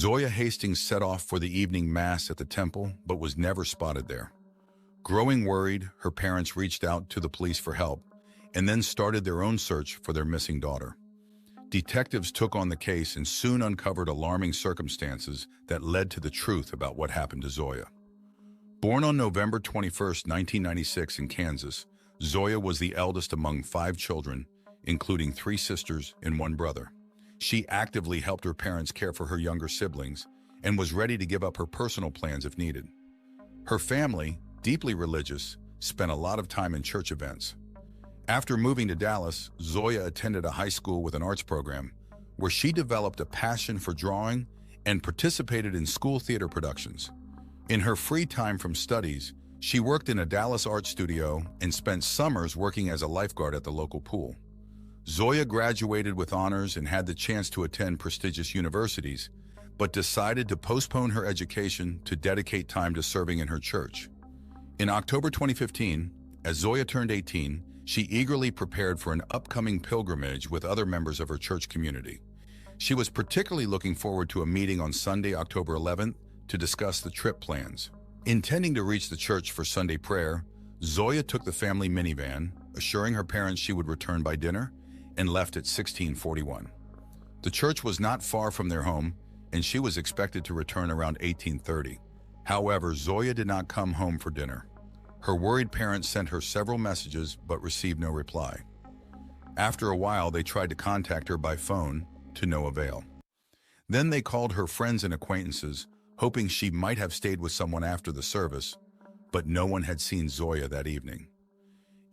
Zoe Hastings set off for the evening mass at the temple, but was never spotted there. Growing worried, her parents reached out to the police for help and then started their own search for their missing daughter. Detectives took on the case and soon uncovered alarming circumstances that led to the truth about what happened to Zoe. Born on November 21, 1996 in Kansas, Zoe was the eldest among 5 children, including 3 sisters and 1 brother. She actively helped her parents care for her younger siblings and was ready to give up her personal plans if needed. Her family, deeply religious, spent a lot of time in church events. After moving to Dallas, Zoe attended a high school with an arts program where she developed a passion for drawing and participated in school theater productions. In her free time from studies, she worked in a Dallas art studio and spent summers working as a lifeguard at the local pool. Zoe graduated with honors and had the chance to attend prestigious universities, but decided to postpone her education to dedicate time to serving in her church. In October 2015, as Zoe turned 18, she eagerly prepared for an upcoming pilgrimage with other members of her church community. She was particularly looking forward to a meeting on Sunday, October 11th, to discuss the trip plans. Intending to reach the church for Sunday prayer, Zoe took the family minivan, assuring her parents she would return by dinner, and left at 1641. The church was not far from their home, and she was expected to return around 1830. However, Zoe did not come home for dinner. Her worried parents sent her several messages but received no reply. After a while, they tried to contact her by phone, to no avail. Then they called her friends and acquaintances, hoping she might have stayed with someone after the service, but no one had seen Zoe that evening.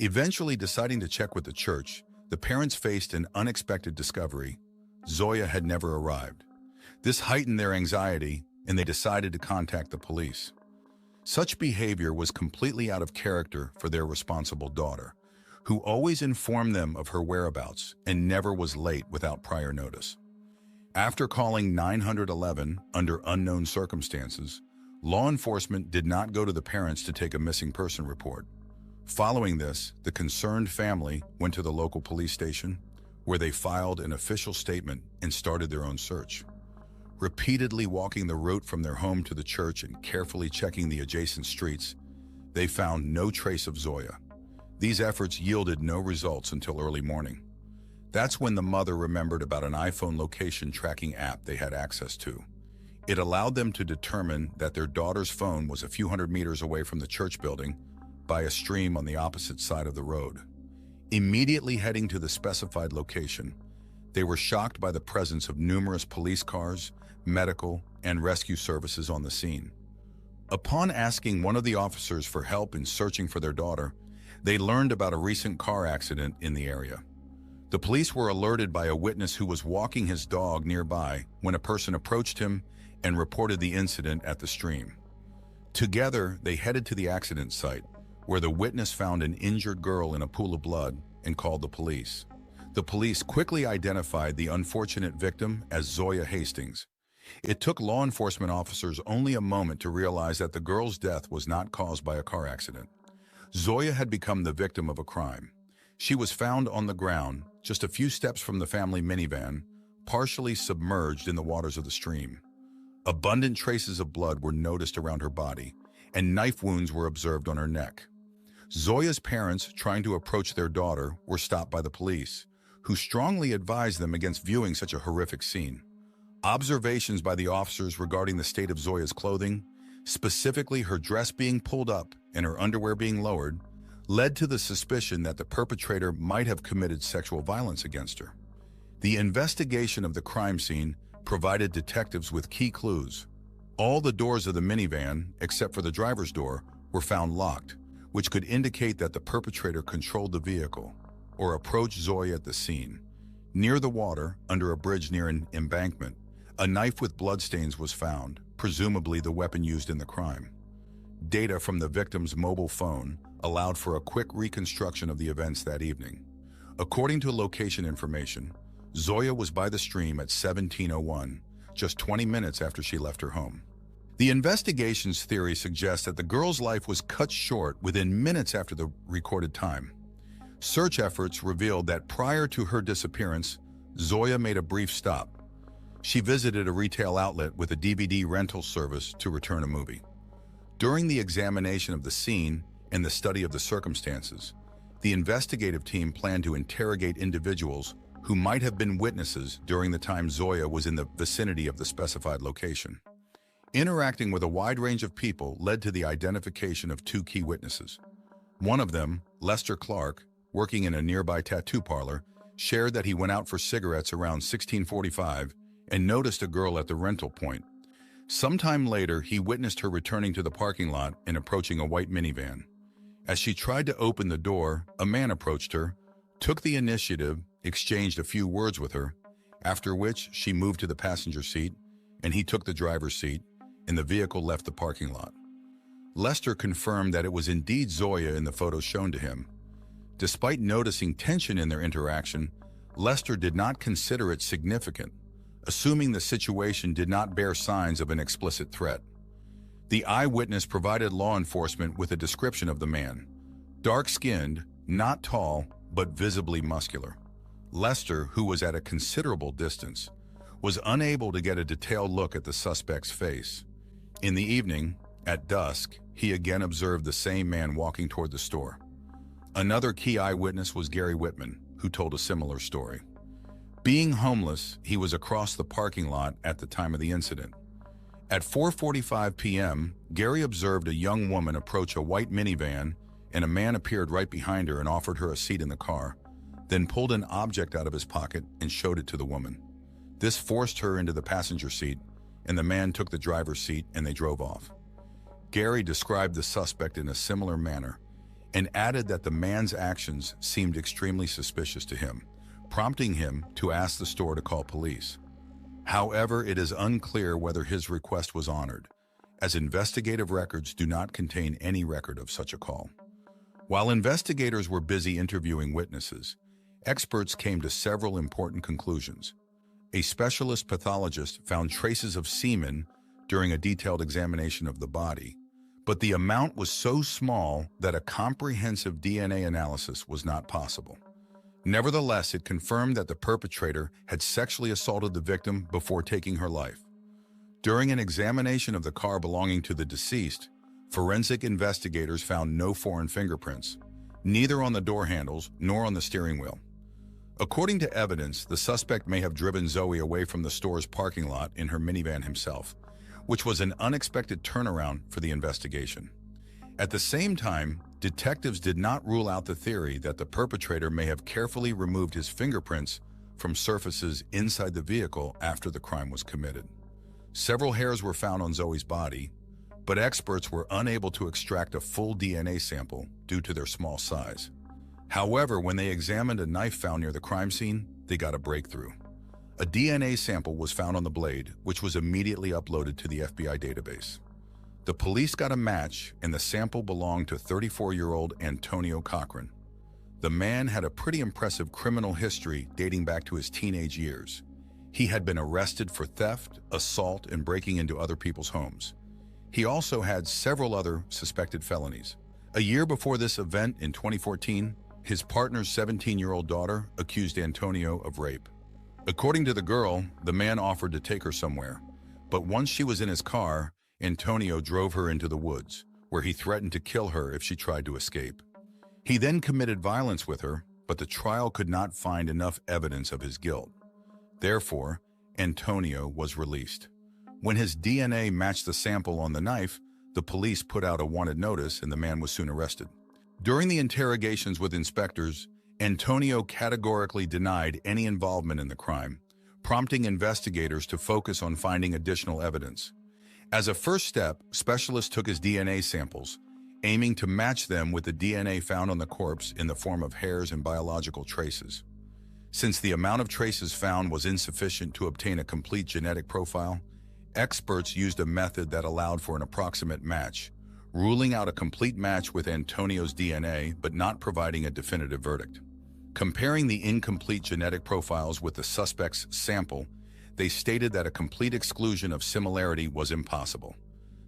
Eventually deciding to check with the church, the parents faced an unexpected discovery. Zoe had never arrived. This heightened their anxiety, and they decided to contact the police. Such behavior was completely out of character for their responsible daughter, who always informed them of her whereabouts and never was late without prior notice. After calling 911 under unknown circumstances, law enforcement did not go to the parents to take a missing person report. Following this, the concerned family went to the local police station, where they filed an official statement and started their own search. Repeatedly walking the route from their home to the church and carefully checking the adjacent streets, they found no trace of Zoe. These efforts yielded no results until early morning. That's when the mother remembered about an iPhone location tracking app they had access to. It allowed them to determine that their daughter's phone was a few hundred meters away from the church building, by a stream on the opposite side of the road. Immediately heading to the specified location, they were shocked by the presence of numerous police cars, medical, and rescue services on the scene. Upon asking one of the officers for help in searching for their daughter, they learned about a recent car accident in the area. The police were alerted by a witness who was walking his dog nearby when a person approached him and reported the incident at the stream. Together, they headed to the accident site, where the witness found an injured girl in a pool of blood and called the police. The police quickly identified the unfortunate victim as Zoe Hastings. It took law enforcement officers only a moment to realize that the girl's death was not caused by a car accident. Zoe had become the victim of a crime. She was found on the ground, just a few steps from the family minivan, partially submerged in the waters of the stream. Abundant traces of blood were noticed around her body, and knife wounds were observed on her neck. Zoe's parents, trying to approach their daughter, were stopped by the police, who strongly advised them against viewing such a horrific scene. Observations by the officers regarding the state of Zoe's clothing, specifically her dress being pulled up and her underwear being lowered, led to the suspicion that the perpetrator might have committed sexual violence against her. The investigation of the crime scene provided detectives with key clues. All the doors of the minivan, except for the driver's door, were found locked, which could indicate that the perpetrator controlled the vehicle or approached Zoe at the scene. Near the water, under a bridge near an embankment, a knife with bloodstains was found, presumably the weapon used in the crime. Data from the victim's mobile phone allowed for a quick reconstruction of the events that evening. According to location information, Zoe was by the stream at 17:01, just 20 minutes after she left her home. The investigation's theory suggests that the girl's life was cut short within minutes after the recorded time. Search efforts revealed that prior to her disappearance, Zoe made a brief stop. She visited a retail outlet with a DVD rental service to return a movie. During the examination of the scene and the study of the circumstances, the investigative team planned to interrogate individuals who might have been witnesses during the time Zoya was in the vicinity of the specified location. Interacting with a wide range of people led to the identification of two key witnesses. One of them, Lester Clark, working in a nearby tattoo parlor, shared that he went out for cigarettes around 1645 and noticed a girl at the rental point. Sometime later, he witnessed her returning to the parking lot and approaching a white minivan. As she tried to open the door, a man approached her, took the initiative, exchanged a few words with her, after which she moved to the passenger seat and he took the driver's seat, and the vehicle left the parking lot. Lester confirmed that it was indeed Zoya in the photos shown to him. Despite noticing tension in their interaction, Lester did not consider it significant, assuming the situation did not bear signs of an explicit threat. The eyewitness provided law enforcement with a description of the man: dark-skinned, not tall, but visibly muscular. Lester, who was at a considerable distance, was unable to get a detailed look at the suspect's face. In the evening, at dusk, he again observed the same man walking toward the store. Another key eyewitness was Gary Whitman, who told a similar story. Being homeless, he was across the parking lot at the time of the incident. At 4:45 p.m., Gary observed a young woman approach a white minivan, and a man appeared right behind her and offered her a seat in the car, then pulled an object out of his pocket and showed it to the woman. This forced her into the passenger seat, and the man took the driver's seat and they drove off. Gary described the suspect in a similar manner and added that the man's actions seemed extremely suspicious to him, prompting him to ask the store to call police. However, it is unclear whether his request was honored, as investigative records do not contain any record of such a call. While investigators were busy interviewing witnesses, experts came to several important conclusions. A specialist pathologist found traces of semen during a detailed examination of the body, but the amount was so small that a comprehensive DNA analysis was not possible. Nevertheless, it confirmed that the perpetrator had sexually assaulted the victim before taking her life. During an examination of the car belonging to the deceased, forensic investigators found no foreign fingerprints, neither on the door handles nor on the steering wheel. According to evidence, the suspect may have driven Zoe away from the store's parking lot in her minivan himself, which was an unexpected turnaround for the investigation. At the same time, detectives did not rule out the theory that the perpetrator may have carefully removed his fingerprints from surfaces inside the vehicle after the crime was committed. Several hairs were found on Zoe's body, but experts were unable to extract a full DNA sample due to their small size. However, when they examined a knife found near the crime scene, they got a breakthrough. A DNA sample was found on the blade, which was immediately uploaded to the FBI database. The police got a match, and the sample belonged to 34-year-old Antonio Cochran. The man had a pretty impressive criminal history dating back to his teenage years. He had been arrested for theft, assault, and breaking into other people's homes. He also had several other suspected felonies. A year before this event in 2014, his partner's 17-year-old daughter accused Antonio of rape. According to the girl, the man offered to take her somewhere, but once she was in his car, Antonio drove her into the woods, where he threatened to kill her if she tried to escape. He then committed violence with her, but the trial could not find enough evidence of his guilt. Therefore, Antonio was released. When his DNA matched the sample on the knife, the police put out a wanted notice and the man was soon arrested. During the interrogations with inspectors, Antonio categorically denied any involvement in the crime, prompting investigators to focus on finding additional evidence. As a first step, specialists took his DNA samples, aiming to match them with the DNA found on the corpse in the form of hairs and biological traces. Since the amount of traces found was insufficient to obtain a complete genetic profile, experts used a method that allowed for an approximate match, ruling out a complete match with Antonio's DNA but not providing a definitive verdict. Comparing the incomplete genetic profiles with the suspect's sample, they stated that a complete exclusion of similarity was impossible.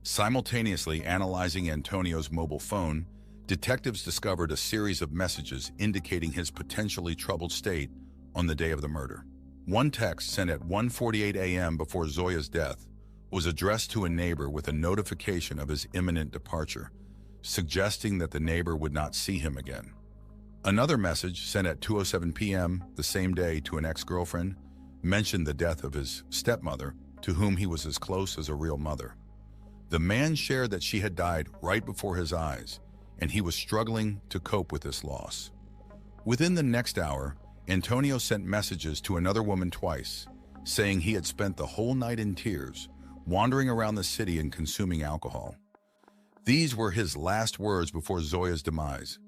Simultaneously analyzing Antonio's mobile phone, detectives discovered a series of messages indicating his potentially troubled state on the day of the murder. One text sent at 1:48 a.m. before Zoya's death was addressed to a neighbor with a notification of his imminent departure, suggesting that the neighbor would not see him again. Another message sent at 2:07 p.m. the same day to an ex-girlfriend mentioned the death of his stepmother, to whom he was as close as a real mother. The man shared that she had died right before his eyes, and he was struggling to cope with this loss. Within the next hour, Antonio sent messages to another woman twice, saying he had spent the whole night in tears, wandering around the city and consuming alcohol. These were his last words before Zoya's demise.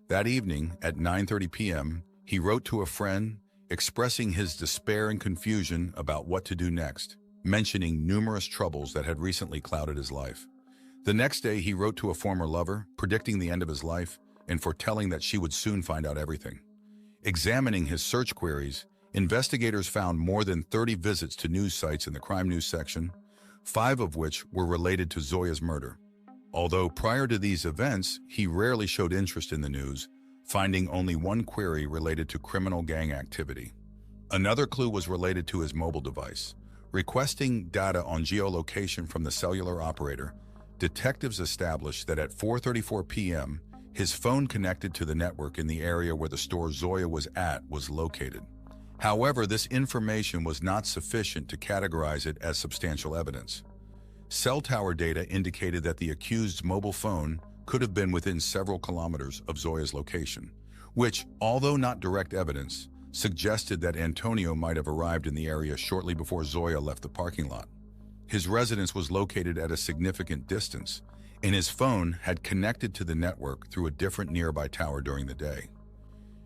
That evening, at 9:30 p.m., he wrote to a friend, expressing his despair and confusion about what to do next, mentioning numerous troubles that had recently clouded his life. The next day, he wrote to a former lover, predicting the end of his life and foretelling that she would soon find out everything. Examining his search queries, investigators found more than 30 visits to news sites in the crime news section, 5 of which were related to Zoya's murder. Although prior to these events, he rarely showed interest in the news, finding only one query related to criminal gang activity. Another clue was related to his mobile device. Requesting data on geolocation from the cellular operator, detectives established that at 4:34 p.m., his phone connected to the network in the area where the store Zoya was at was located. However, this information was not sufficient to categorize it as substantial evidence. Cell tower data indicated that the accused's mobile phone could have been within several kilometers of Zoya's location, which, although not direct evidence, suggested that Antonio might have arrived in the area shortly before Zoya left the parking lot. His residence was located at a significant distance, and his phone had connected to the network through a different nearby tower during the day.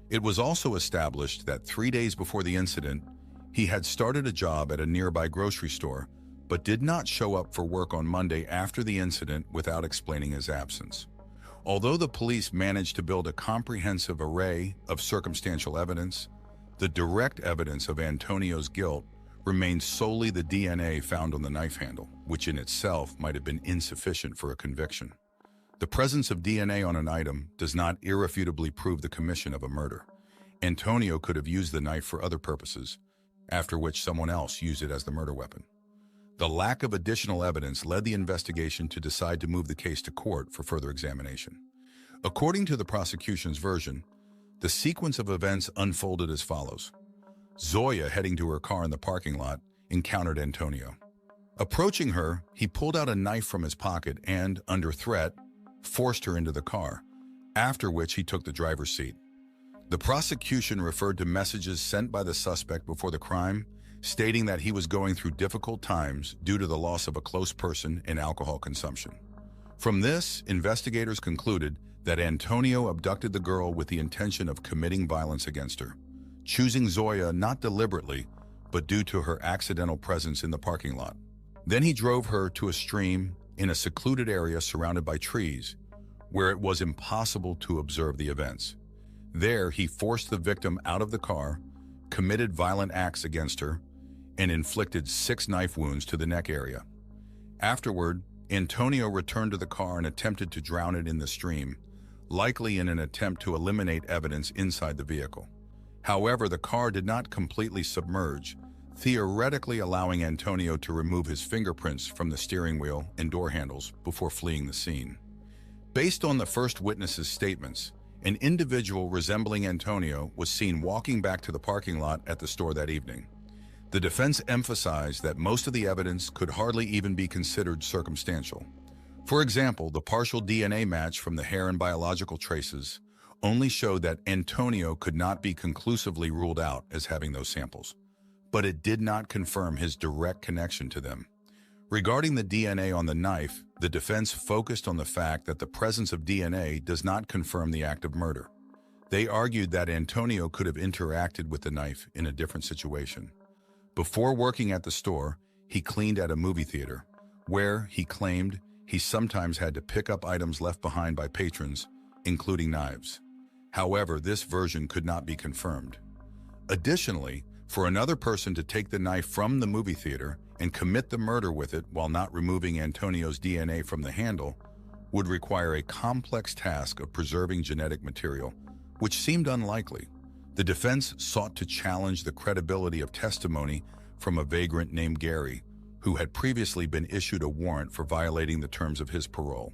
It was also established that 3 days before the incident, he had started a job at a nearby grocery store, but did not show up for work on Monday after the incident without explaining his absence. Although the police managed to build a comprehensive array of circumstantial evidence, the direct evidence of Antonio's guilt remained solely the DNA found on the knife handle, which in itself might have been insufficient for a conviction. The presence of DNA on an item does not irrefutably prove the commission of a murder. Antonio could have used the knife for other purposes, after which someone else used it as the murder weapon. The lack of additional evidence led the investigation to decide to move the case to court for further examination. According to the prosecution's version, the sequence of events unfolded as follows. Zoya, heading to her car in the parking lot, encountered Antonio. Approaching her, he pulled out a knife from his pocket and, under threat, forced her into the car, after which he took the driver's seat. The prosecution referred to messages sent by the suspect before the crime, stating that he was going through difficult times due to the loss of a close person and alcohol consumption. From this, investigators concluded that Antonio abducted the girl with the intention of committing violence against her, choosing Zoya not deliberately, but due to her accidental presence in the parking lot. Then he drove her to a stream in a secluded area surrounded by trees, where it was impossible to observe the events. There, he forced the victim out of the car, committed violent acts against her, and inflicted 6 knife wounds to the neck area. Afterward, Antonio returned to the car and attempted to drown it in the stream, likely in an attempt to eliminate evidence inside the vehicle. However, the car did not completely submerge, theoretically allowing Antonio to remove his fingerprints from the steering wheel and door handles before fleeing the scene. Based on the first witness's statements, an individual resembling Antonio was seen walking back to the parking lot at the store that evening. The defense emphasized that most of the evidence could hardly even be considered circumstantial. For example, the partial DNA match from the hair and biological traces only showed that Antonio could not be conclusively ruled out as having those samples, but it did not confirm his direct connection to them. Regarding the DNA on the knife, the defense focused on the fact that the presence of DNA does not confirm the act of murder. They argued that Antonio could have interacted with the knife in a different situation. Before working at the store, he cleaned at a movie theater, where, he claimed, he sometimes had to pick up items left behind by patrons, including knives. However, this version could not be confirmed. Additionally, for another person to take the knife from the movie theater and commit the murder with it while not removing Antonio's DNA from the handle would require a complex task of preserving genetic material, which seemed unlikely. The defense sought to challenge the credibility of testimony from a vagrant named Gary, who had previously been issued a warrant for violating the terms of his parole.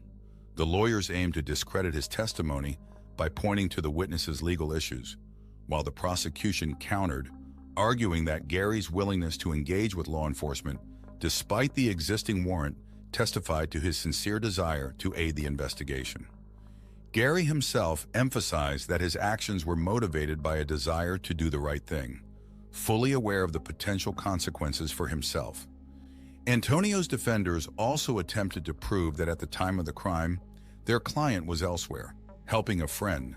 The lawyers aimed to discredit his testimony by pointing to the witness's legal issues, while the prosecution countered, arguing that Gary's willingness to engage with law enforcement, despite the existing warrant, testified to his sincere desire to aid the investigation. Gary himself emphasized that his actions were motivated by a desire to do the right thing, fully aware of the potential consequences for himself. Antonio's defenders also attempted to prove that at the time of the crime, their client was elsewhere, helping a friend,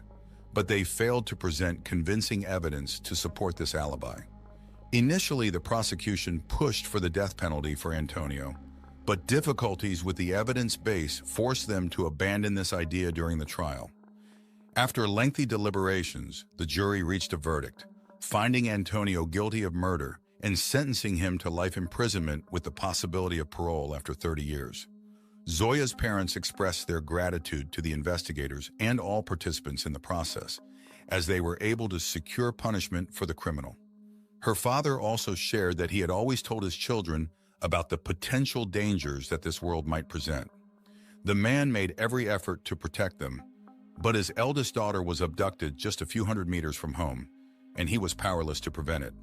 but they failed to present convincing evidence to support this alibi. Initially, the prosecution pushed for the death penalty for Antonio, but difficulties with the evidence base forced them to abandon this idea during the trial. After lengthy deliberations, the jury reached a verdict, finding Antonio guilty of murder and sentencing him to life imprisonment with the possibility of parole after 30 years. Zoya's parents expressed their gratitude to the investigators and all participants in the process, as they were able to secure punishment for the criminal. Her father also shared that he had always told his children about the potential dangers that this world might present. The man made every effort to protect them, but his eldest daughter was abducted just a few hundred meters from home, and he was powerless to prevent it.